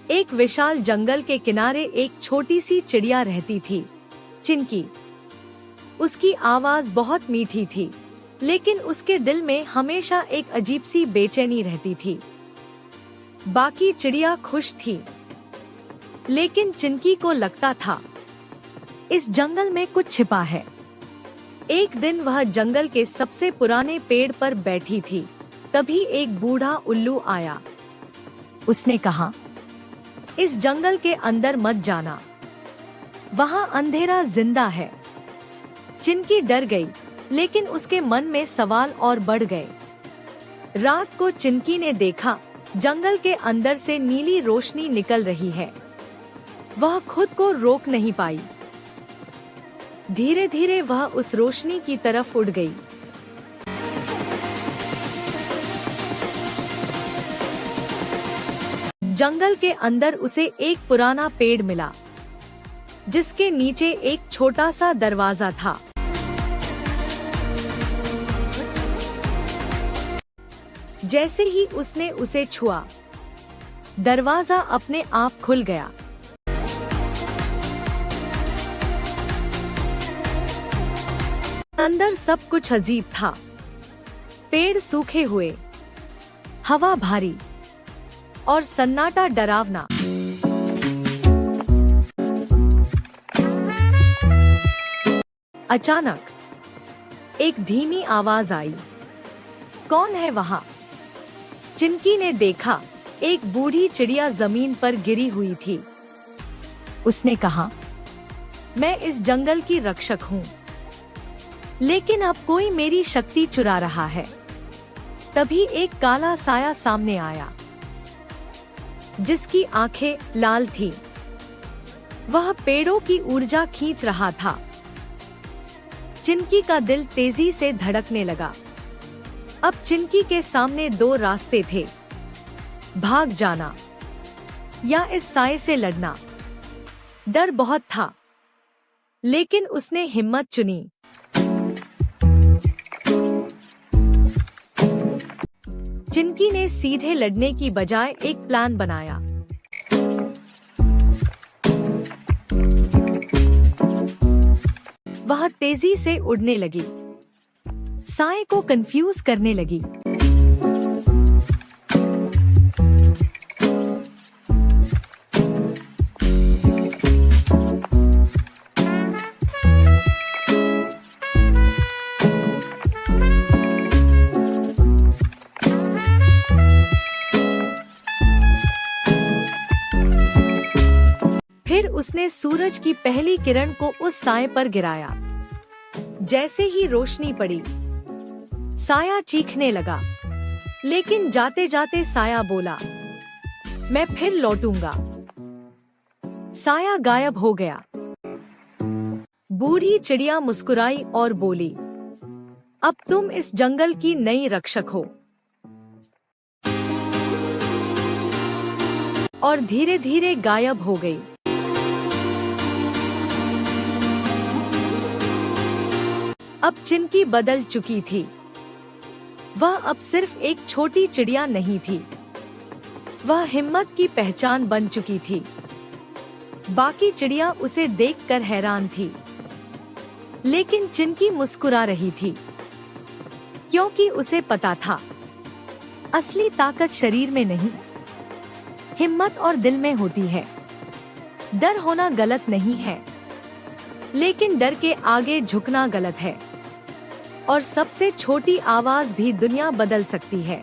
एक विशाल जंगल के किनारे एक छोटी सी चिड़िया रहती थी, चिंकी। उसकी आवाज बहुत मीठी थी, लेकिन उसके दिल में हमेशा एक अजीब सी बेचैनी रहती थी। बाकी चिड़िया खुश थी, लेकिन चिंकी को लगता था इस जंगल में कुछ छिपा है। एक दिन वह जंगल के सबसे पुराने पेड़ पर बैठी थी, तभी एक बूढ़ा उल्लू आया। उसने कहा, इस जंगल के अंदर मत जाना, वहाँ अंधेरा जिंदा है। चिंकी डर गई, लेकिन उसके मन में सवाल और बढ़ गए। रात को चिंकी ने देखा, जंगल के अंदर से नीली रोशनी निकल रही है। वह खुद को रोक नहीं पाई। धीरे धीरे वह उस रोशनी की तरफ उड़ गई। जंगल के अंदर उसे एक पुराना पेड़ मिला, जिसके नीचे एक छोटा सा दरवाजा था। जैसे ही उसने उसे छुआ, दरवाजा अपने आप खुल गया। अंदर सब कुछ अजीब था। पेड़ सूखे हुए, हवा भारी और सन्नाटा डरावना। अचानक एक धीमी आवाज आई, कौन है वहाँ? चिंकी ने देखा, एक बूढ़ी चिड़िया जमीन पर गिरी हुई थी। उसने कहा, मैं इस जंगल की रक्षक हूँ, लेकिन अब कोई मेरी शक्ति चुरा रहा है। तभी एक काला साया सामने आया, जिसकी आंखें लाल थी। वह पेड़ों की ऊर्जा खींच रहा था। चिंकी का दिल तेजी से धड़कने लगा। अब चिंकी के सामने दो रास्ते थे, भाग जाना या इस साये से लड़ना। डर बहुत था, लेकिन उसने हिम्मत चुनी। चिंकी ने सीधे लड़ने की बजाय एक प्लान बनाया। वह तेजी से उड़ने लगी, साए को कंफ्यूज करने लगी। फिर उसने सूरज की पहली किरण को उस साए पर गिराया। जैसे ही रोशनी पड़ी, साया चीखने लगा, लेकिन जाते जाते साया बोला, मैं फिर लौटूंगा। साया गायब हो गया। बूढ़ी चिड़िया मुस्कुराई और बोली, अब तुम इस जंगल की नई रक्षक हो। और धीरे धीरे गायब हो गई। अब चिंकी बदल चुकी थी। वह अब सिर्फ एक छोटी चिड़िया नहीं थी, वह हिम्मत की पहचान बन चुकी थी। बाकी चिड़िया उसे देखकर हैरान थी, लेकिन चिंकी मुस्कुरा रही थी, क्योंकि उसे पता था असली ताकत शरीर में नहीं, हिम्मत और दिल में होती है। डर होना गलत नहीं है, लेकिन डर के आगे झुकना गलत है। और सबसे छोटी आवाज भी दुनिया बदल सकती है।